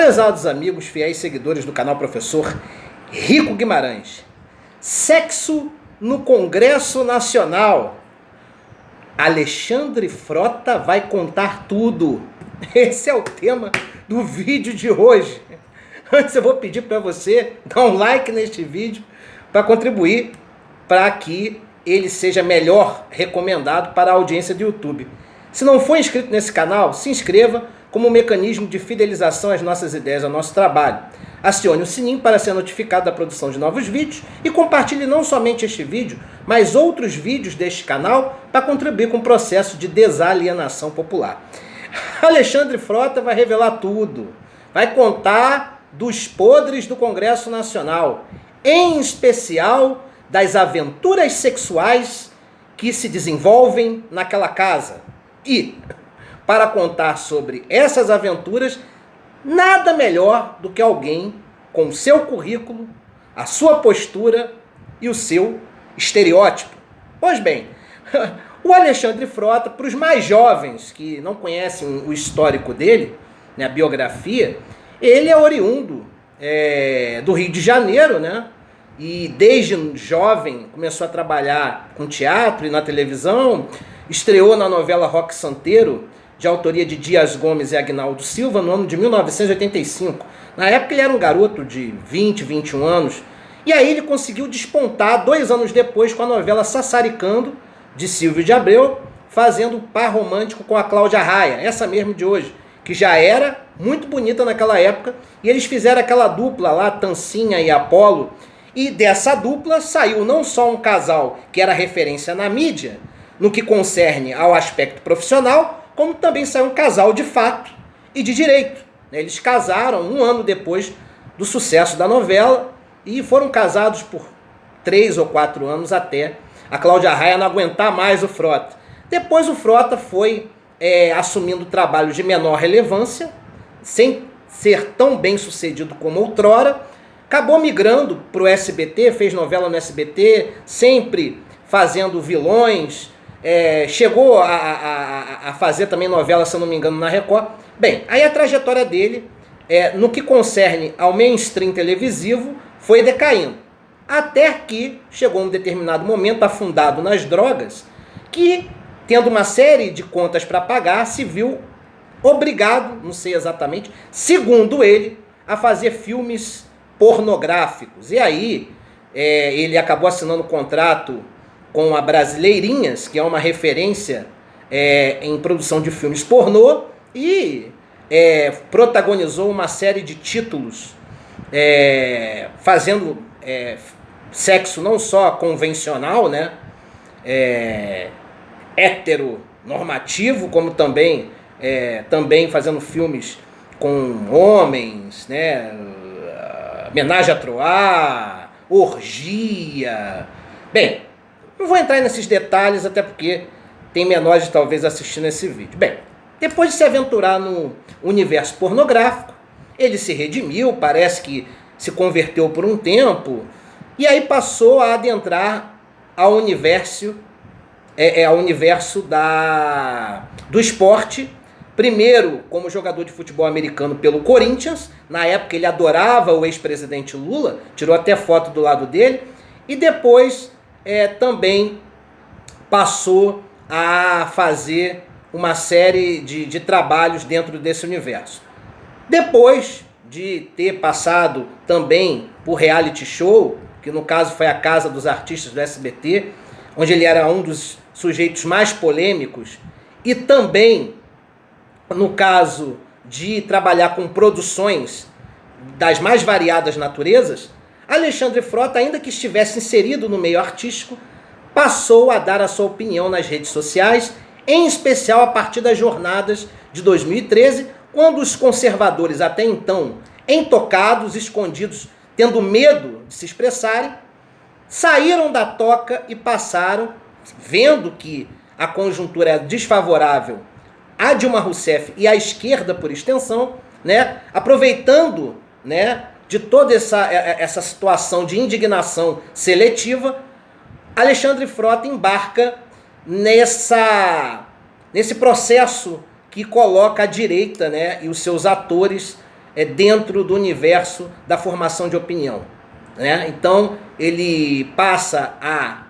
Prezados amigos, fiéis seguidores do canal Professor Rico Guimarães. Sexo no Congresso Nacional. Alexandre Frota vai contar tudo. Esse é o tema do vídeo de hoje. Antes eu vou pedir para você dar um like neste vídeo para contribuir para que ele seja melhor recomendado para a audiência do YouTube. Se não for inscrito nesse canal, se inscreva como um mecanismo de fidelização às nossas ideias, ao nosso trabalho. Acione o sininho para ser notificado da produção de novos vídeos e compartilhe não somente este vídeo, mas outros vídeos deste canal para contribuir com o processo de desalienação popular. Alexandre Frota vai revelar tudo. Vai contar dos podres do Congresso Nacional, em especial das aventuras sexuais que se desenvolvem naquela casa. E, para contar sobre essas aventuras, nada melhor do que alguém com o seu currículo, a sua postura e o seu estereótipo. Pois bem, o Alexandre Frota, para os mais jovens que não conhecem o histórico dele, né, a biografia, ele é oriundo do Rio de Janeiro, né? E desde jovem começou a trabalhar com teatro e na televisão, estreou na novela Roque Santeiro, de autoria de Dias Gomes e Agnaldo Silva, no ano de 1985. Na época ele era um garoto de 20, 21 anos, e aí ele conseguiu despontar 2 anos depois com a novela Sassaricando, de Silvio de Abreu, fazendo um par romântico com a Cláudia Raia, essa mesmo de hoje, que já era muito bonita naquela época, e eles fizeram aquela dupla lá, Tancinha e Apolo, e dessa dupla saiu não só um casal que era referência na mídia, no que concerne ao aspecto profissional, como também saiu um casal de fato e de direito. Eles casaram 1 ano depois do sucesso da novela e foram casados por 3 ou 4 anos até a Cláudia Raia não aguentar mais o Frota. Depois o Frota foi assumindo trabalhos de menor relevância, sem ser tão bem sucedido como outrora, acabou migrando para o SBT, fez novela no SBT, sempre fazendo vilões, chegou a fazer também novela, se eu não me engano, na Record. Bem, aí a trajetória dele, no que concerne ao mainstream televisivo, foi decaindo. Até que chegou um determinado momento, afundado nas drogas, que, tendo uma série de contas para pagar, se viu obrigado, não sei exatamente, segundo ele, a fazer filmes pornográficos. E aí, ele acabou assinando contrato com a Brasileirinhas, que é uma referência em produção de filmes pornô, e protagonizou uma série de títulos fazendo sexo não só convencional, né, heteronormativo, como também fazendo filmes com homens, né, Menage à Trois, orgia. Bem, não vou entrar nesses detalhes, até porque tem menores talvez assistindo esse vídeo. Bem, depois de se aventurar no universo pornográfico, ele se redimiu, parece que se converteu por um tempo, e aí passou a adentrar ao universo do esporte, primeiro como jogador de futebol americano pelo Corinthians. Na época ele adorava o ex-presidente Lula, tirou até foto do lado dele, e depois também passou a fazer uma série de trabalhos dentro desse universo. Depois de ter passado também por reality show, que no caso foi a Casa dos Artistas do SBT, onde ele era um dos sujeitos mais polêmicos, e também no caso de trabalhar com produções das mais variadas naturezas, Alexandre Frota, ainda que estivesse inserido no meio artístico, passou a dar a sua opinião nas redes sociais, em especial a partir das jornadas de 2013, quando os conservadores, até então intocados, escondidos, tendo medo de se expressarem, saíram da toca e passaram, vendo que a conjuntura era desfavorável a Dilma Rousseff e à esquerda por extensão, né, aproveitando, né, de toda essa situação de indignação seletiva, Alexandre Frota embarca nesse processo que coloca a direita, né, e os seus atores dentro do universo da formação de opinião, né? Então ele passa a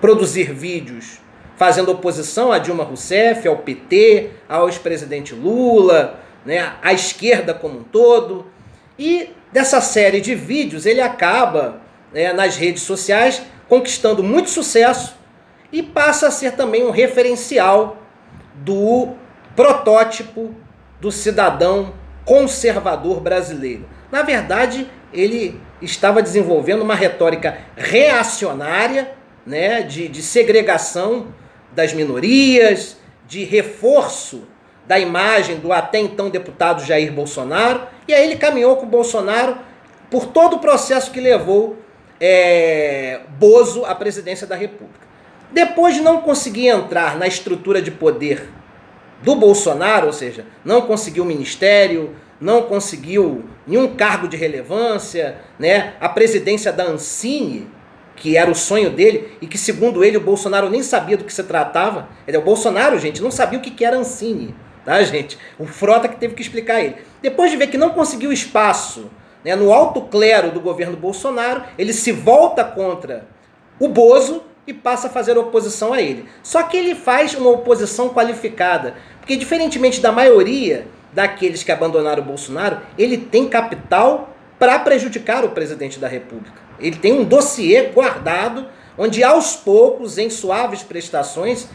produzir vídeos fazendo oposição a Dilma Rousseff, ao PT, ao ex-presidente Lula, né, à esquerda como um todo. E dessa série de vídeos ele acaba, nas redes sociais, conquistando muito sucesso e passa a ser também um referencial do protótipo do cidadão conservador brasileiro. Na verdade, ele estava desenvolvendo uma retórica reacionária, né, de segregação das minorias, de reforço da imagem do até então deputado Jair Bolsonaro, e aí ele caminhou com o Bolsonaro por todo o processo que levou Bozo à presidência da República. Depois de não conseguir entrar na estrutura de poder do Bolsonaro, ou seja, não conseguiu ministério, não conseguiu nenhum cargo de relevância, né? A presidência da Ancine, que era o sonho dele, e que, segundo ele, o Bolsonaro nem sabia do que se tratava. O Bolsonaro, gente, não sabia o que era Ancine, tá, gente? O Frota que teve que explicar a ele. Depois de ver que não conseguiu espaço, né, no alto clero do governo Bolsonaro, ele se volta contra o Bozo e passa a fazer oposição a ele. Só que ele faz uma oposição qualificada, porque, diferentemente da maioria daqueles que abandonaram o Bolsonaro, ele tem capital para prejudicar o presidente da República. Ele tem um dossiê guardado, onde aos poucos, em suaves prestações,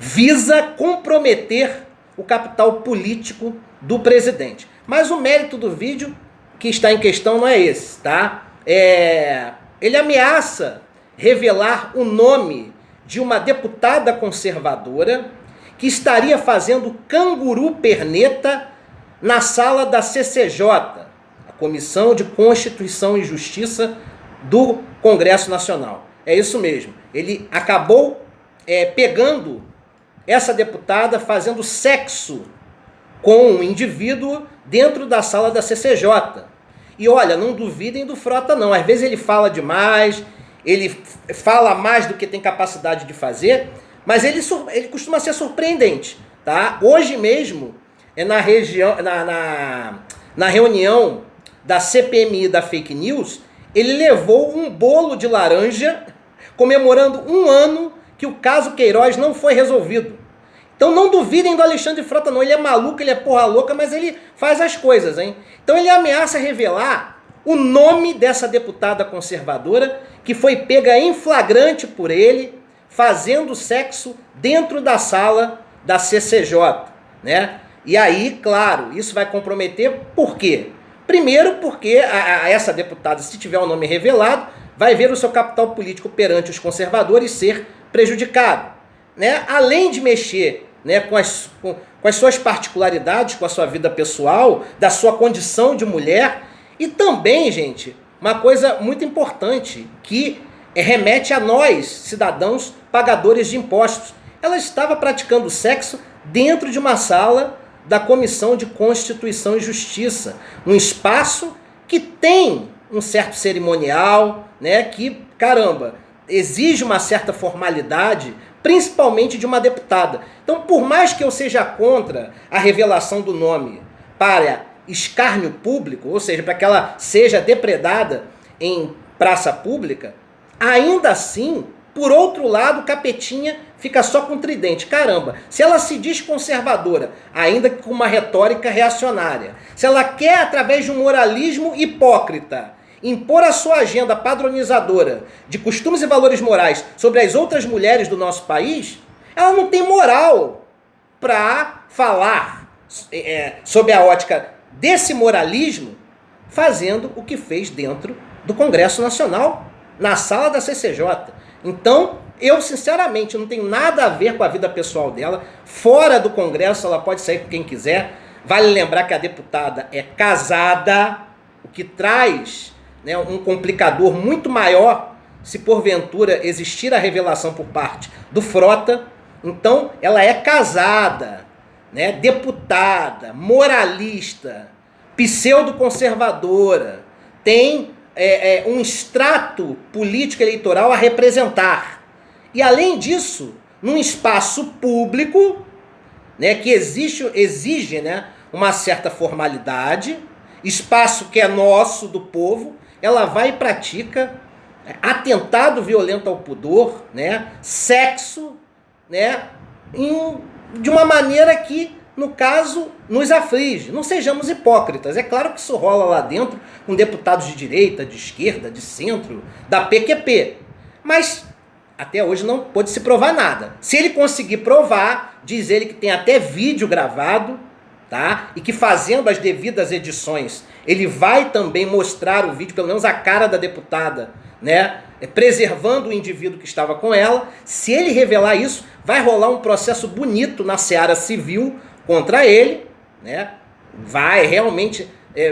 visa comprometer o capital político do presidente. Mas o mérito do vídeo que está em questão não é esse, tá? Ele ameaça revelar o nome de uma deputada conservadora que estaria fazendo canguru perneta na sala da CCJ, a Comissão de Constituição e Justiça do Congresso Nacional. É isso mesmo. Ele acabou pegando essa deputada fazendo sexo com um indivíduo dentro da sala da CCJ. E olha, não duvidem do Frota não. Às vezes ele fala demais, ele fala mais do que tem capacidade de fazer, mas ele costuma ser surpreendente, tá? Hoje mesmo, na reunião da CPMI da Fake News, ele levou um bolo de laranja comemorando 1 ano que o caso Queiroz não foi resolvido. Então não duvidem do Alexandre Frota não, ele é maluco, ele é porra louca, mas ele faz as coisas, hein? Então ele ameaça revelar o nome dessa deputada conservadora que foi pega em flagrante por ele fazendo sexo dentro da sala da CCJ, né? E aí, claro, isso vai comprometer por quê? Primeiro porque essa deputada, se tiver o nome revelado, vai ver o seu capital político perante os conservadores ser prejudicado, né? Além de mexer, né, com as suas particularidades, com a sua vida pessoal, da sua condição de mulher, e também, gente, uma coisa muito importante que remete a nós, cidadãos pagadores de impostos. Ela estava praticando sexo dentro de uma sala da Comissão de Constituição e Justiça, um espaço que tem um certo cerimonial, né, que, caramba, exige uma certa formalidade, principalmente de uma deputada. Então, por mais que eu seja contra a revelação do nome para escárnio público, ou seja, para que ela seja depredada em praça pública, ainda assim, por outro lado, Capetinha fica só com tridente. Caramba, se ela se diz conservadora, ainda que com uma retórica reacionária, se ela quer, através de um moralismo hipócrita, impor a sua agenda padronizadora de costumes e valores morais sobre as outras mulheres do nosso país, ela não tem moral para falar sob a ótica desse moralismo, fazendo o que fez dentro do Congresso Nacional, na sala da CCJ. Então, eu sinceramente não tenho nada a ver com a vida pessoal dela. Fora do Congresso, ela pode sair com quem quiser. Vale lembrar que a deputada é casada, o que traz, né, um complicador muito maior se porventura existir a revelação por parte do Frota. Então, ela é casada, né, deputada, moralista, pseudo-conservadora, tem um extrato político eleitoral a representar. E, além disso, num espaço público, né, que exige, né, uma certa formalidade, espaço que é nosso, do povo, ela vai e pratica atentado violento ao pudor, né? Sexo, né? De uma maneira que, no caso, nos aflige. Não sejamos hipócritas. É claro que isso rola lá dentro com deputados de direita, de esquerda, de centro, da PQP. Mas até hoje não pôde se provar nada. Se ele conseguir provar, diz ele que tem até vídeo gravado, tá? E que fazendo as devidas edições, ele vai também mostrar o vídeo, pelo menos a cara da deputada, né? Preservando o indivíduo que estava com ela. Se ele revelar isso, vai rolar um processo bonito na seara civil contra ele, né? Vai realmente,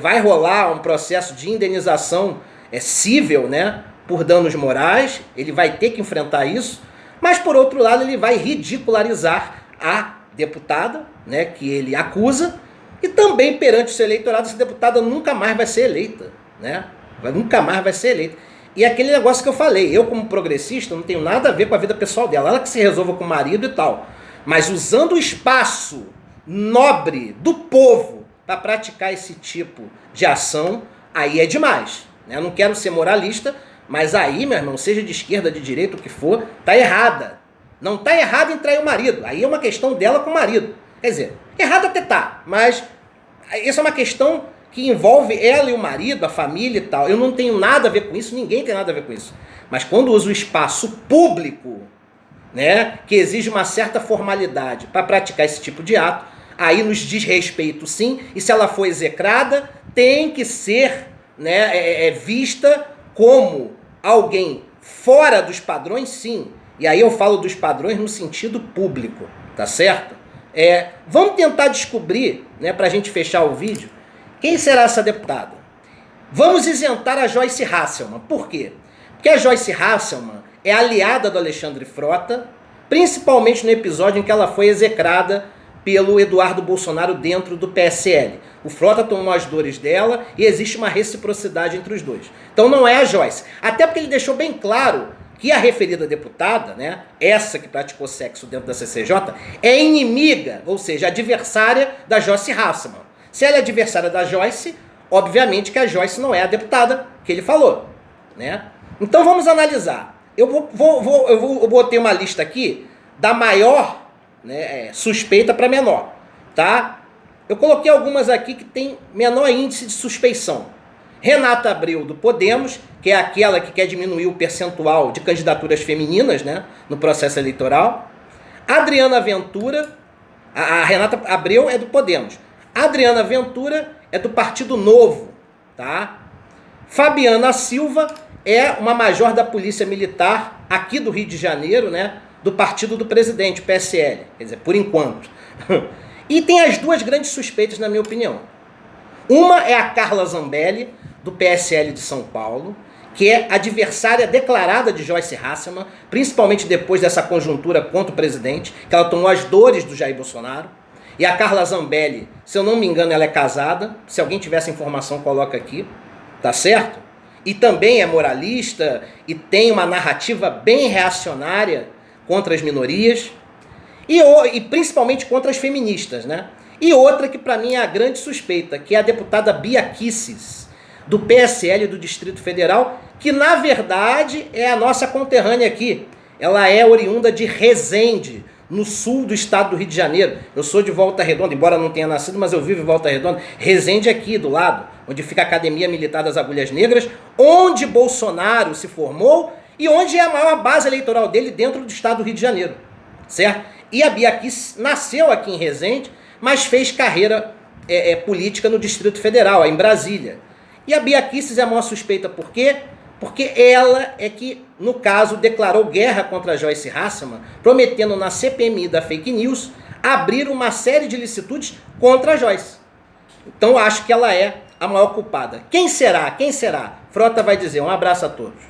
vai rolar um processo de indenização cível, né? Por danos morais, ele vai ter que enfrentar isso, mas por outro lado ele vai ridicularizar a deputada, né, que ele acusa, e também perante o seu eleitorado essa deputada nunca mais vai ser eleita, né? Nunca mais vai ser eleita. E aquele negócio que eu falei, eu como progressista não tenho nada a ver com a vida pessoal dela, ela que se resolva com o marido e tal, mas usando o espaço nobre do povo para praticar esse tipo de ação, aí é demais, né? Eu não quero ser moralista, mas aí, meu irmão, seja de esquerda, de direita, o que for, tá errada. Não tá errado em trair o marido. Aí é uma questão dela com o marido. Quer dizer, errado até tá, mas isso é uma questão que envolve ela e o marido, a família e tal. Eu não tenho nada a ver com isso, ninguém tem nada a ver com isso. Mas quando usa o espaço público, né, que exige uma certa formalidade para praticar esse tipo de ato, aí nos diz respeito sim, e se ela for execrada, tem que ser, né, vista como alguém fora dos padrões, sim. E aí eu falo dos padrões no sentido público, tá certo? Vamos tentar descobrir, né, para a gente fechar o vídeo, quem será essa deputada. Vamos isentar a Joyce Hasselmann. Por quê? Porque a Joyce Hasselmann é aliada do Alexandre Frota, principalmente no episódio em que ela foi execrada pelo Eduardo Bolsonaro dentro do PSL. O Frota tomou as dores dela e existe uma reciprocidade entre os dois. Então não é a Joyce. Até porque ele deixou bem claro que a referida deputada, né, essa que praticou sexo dentro da CCJ, é inimiga, ou seja, adversária da Joyce Hasselmann. Se ela é adversária da Joyce, obviamente que a Joyce não é a deputada que ele falou, né? Então vamos analisar. Eu botei uma lista aqui da maior, né, suspeita para menor, tá? Eu coloquei algumas aqui que tem menor índice de suspeição. Renata Abreu, do Podemos, que é aquela que quer diminuir o percentual de candidaturas femininas, né, no processo eleitoral. Adriana Ventura, a Renata Abreu é do Podemos. Adriana Ventura é do Partido Novo, tá? Fabiana Silva é uma major da Polícia Militar aqui do Rio de Janeiro, né, do partido do presidente, PSL, quer dizer, por enquanto. E tem as duas grandes suspeitas, na minha opinião. Uma é a Carla Zambelli, do PSL de São Paulo, que é adversária declarada de Joyce Hasselmann, principalmente depois dessa conjuntura contra o presidente, que ela tomou as dores do Jair Bolsonaro. E a Carla Zambelli, se eu não me engano, ela é casada. Se alguém tiver essa informação, coloca aqui, tá certo? E também é moralista e tem uma narrativa bem reacionária contra as minorias e principalmente contra as feministas, né? E outra que para mim é a grande suspeita, que é a deputada Bia Kicis, do PSL do Distrito Federal, que na verdade é a nossa conterrânea aqui. Ela é oriunda de Resende, no sul do estado do Rio de Janeiro. Eu sou de Volta Redonda, embora não tenha nascido, mas eu vivo em Volta Redonda. Resende aqui do lado, onde fica a Academia Militar das Agulhas Negras, onde Bolsonaro se formou e onde é a maior base eleitoral dele dentro do estado do Rio de Janeiro, certo? E a Bia Kicis nasceu aqui em Resende, mas fez carreira política no Distrito Federal, em Brasília. E a Bia Kicis é a maior suspeita, por quê? Porque ela é que, no caso, declarou guerra contra a Joyce Hasselmann, prometendo na CPMI da fake news abrir uma série de licitudes contra a Joyce. Então acho que ela é a maior culpada. Quem será? Quem será? Frota vai dizer. Um abraço a todos.